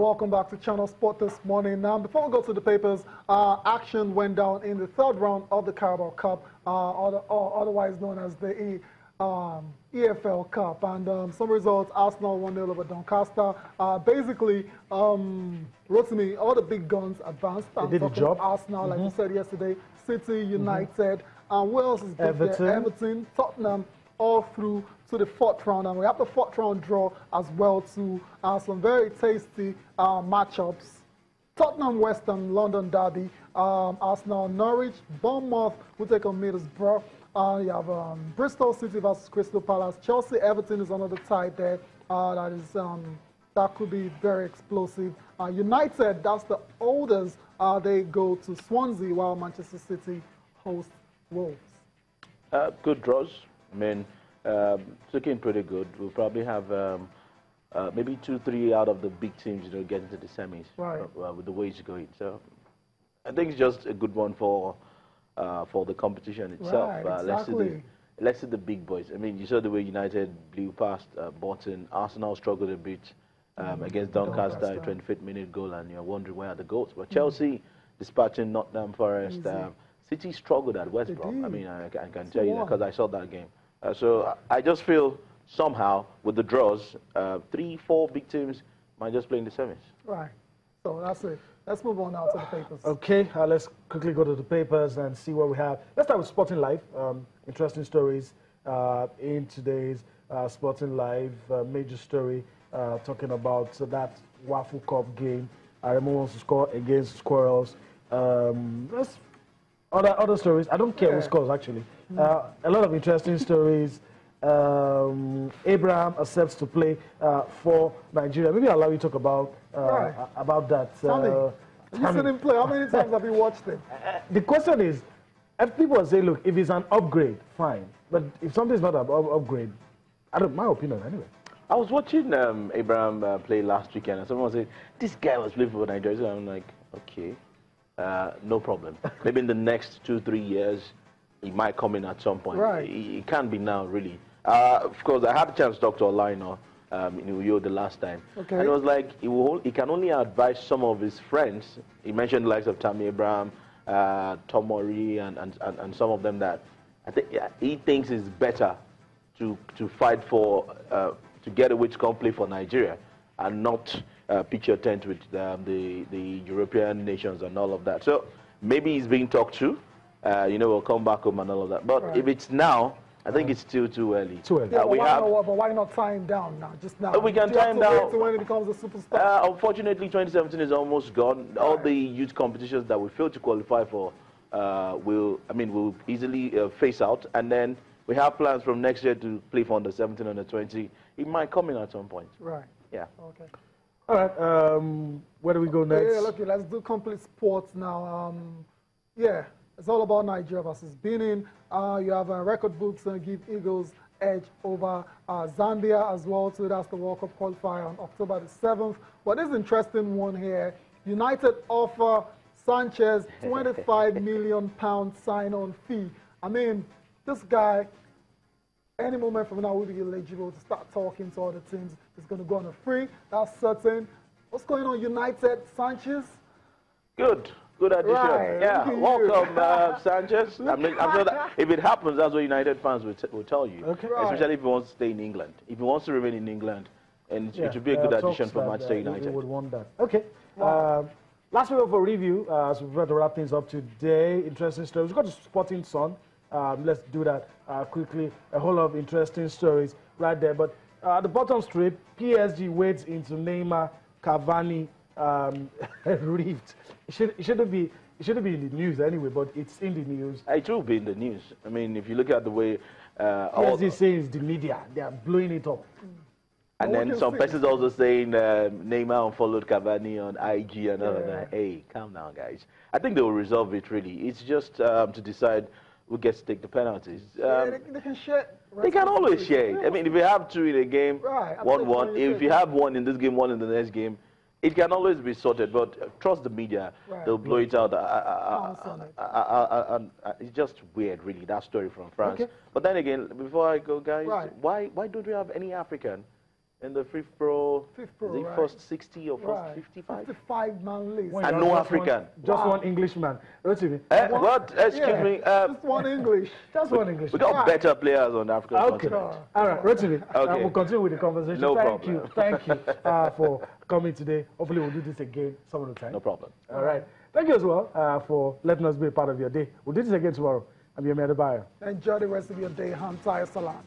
Welcome back to Channel Sport this morning. Now, before we go to the papers, action went down in the third round of the Carabao Cup, otherwise known as the EFL Cup. And some results: Arsenal 1-0 over Doncaster. Basically, Rotimi, all the big guns advanced. They did the job. Arsenal, like you said yesterday, City, United, and Wales is Everton, Tottenham, all through to the fourth round, and we have the fourth round draw as well to some very tasty matchups. Tottenham, West Ham, London derby, Arsenal, Norwich, Bournemouth will take on Middlesbrough. You have Bristol City versus Crystal Palace, Chelsea, Everton is another tie there. That could be very explosive. United, that's the oldest. They go to Swansea while Manchester City host Wolves. Good draws. I mean, it's looking pretty good. We'll probably have maybe 2-3 out of the big teams, get into the semis, right, with the way it's going. So I think it's just a good one for the competition itself. Right, exactly. Let's see the big boys. I mean, you saw the way United blew past Bolton. Arsenal struggled a bit against Doncaster, 25th minute goal, and you're wondering where are the goals. But Chelsea dispatching Nottingham Forest. City struggled at West Brom. I mean, I can tell you that because I saw that game. So I just feel somehow with the draws, 3-4 big teams might just play in the semis. Right. So that's it. Let's move on now to the papers. Okay, let's quickly go to the papers and see what we have. Let's start with Sporting Life. Interesting stories in today's Sporting Life. Major story talking about that Waffle Cup game. Aremo wants to score against Squirrels. Let's Other stories. I don't care who scores, actually. A lot of interesting stories. Abraham accepts to play for Nigeria. Maybe I'll allow you to talk about that. You seen him play. How many times have you watched him? The question is, if people say, look, if it's an upgrade, fine. But if something's not an upgrade, my opinion anyway. I was watching Abraham play last weekend, and someone said, this guy was playing for Nigeria. So I'm like, okay. No problem. Maybe in the next 2-3 years, he might come in at some point. Right. He can't be now, really. Of course, I had a chance to talk to Olaino in Uyo the last time. Okay. And it was like he can only advise some of his friends. He mentioned the likes of Tammy Abraham, Tom Murray, and some of them that I think he thinks it's better to fight for to get away to come play for Nigeria and not pitch your tent with the European nations and all of that. So maybe he's being talked to. We'll come back home and all of that. But if it's now, I think it's still too early. Too early. Yeah, but why not tie him down now? Just now. We can tie him down to when he becomes a superstar. Unfortunately, 2017 is almost gone. Right. All the youth competitions that we failed to qualify for will easily phase out, and then we have plans from next year to play for under 17, under 20. It might come in at some point. Right. Yeah. Okay. All right. Where do we go next? Yeah, okay, let's do complete sports now. It's all about Nigeria versus Benin. You have record books give Eagles edge over Zambia as well. So that's the World Cup qualifier on October the 7th. But this interesting one here. United offer Sanchez £25 million sign-on fee. I mean, this guy, any moment from now, will be eligible to start talking to other teams. He's going to go on a free. That's certain. What's going on, United? Sanchez? Good addition. Right. Yeah, welcome, Sanchez. I'm sure that if it happens, that's what United fans will tell you. Okay. Especially if he wants to stay in England. If he wants to remain in England, and it would be a good addition for Manchester United. We would want that. Okay. Last week for review, as we've got to wrap things up today. Interesting stories. We've got the Sporting Sun. Let's do that quickly. A whole lot of interesting stories right there. But at the bottom strip, PSG wades into Neymar, Cavani, rift. It shouldn't be in the news anyway, but it's in the news. It will be in the news. I mean, if you look at the way PSG says the media, they are blowing it up. And then some persons also saying Neymar unfollowed Cavani on IG and all of that. Hey, calm down, guys. I think they will resolve it, really. It's just to decide who gets to take the penalties. They can share. They can always share it. I mean, if you have two in a game, 1-1. If you have one in this game, one in the next game, it can always be sorted. But trust the media. They'll blow it out. It's just weird, really, that story from France. But then again, before I go, guys, why don't we have any African in the FIFPro, right. first 60 or first 55? 55-man list. And no African. Just one Englishman. What? Excuse me. Just one English. Just one English. We got better players on the African continent. All right, Rotimi, Okay. we'll continue with the conversation. No Thank problem. you. Thank you for coming today. Hopefully we'll do this again some other time. No problem. All right. Thank you as well for letting us be a part of your day. We'll do this again tomorrow. I'm your Bayo. Enjoy the rest of your day. Ham Salam.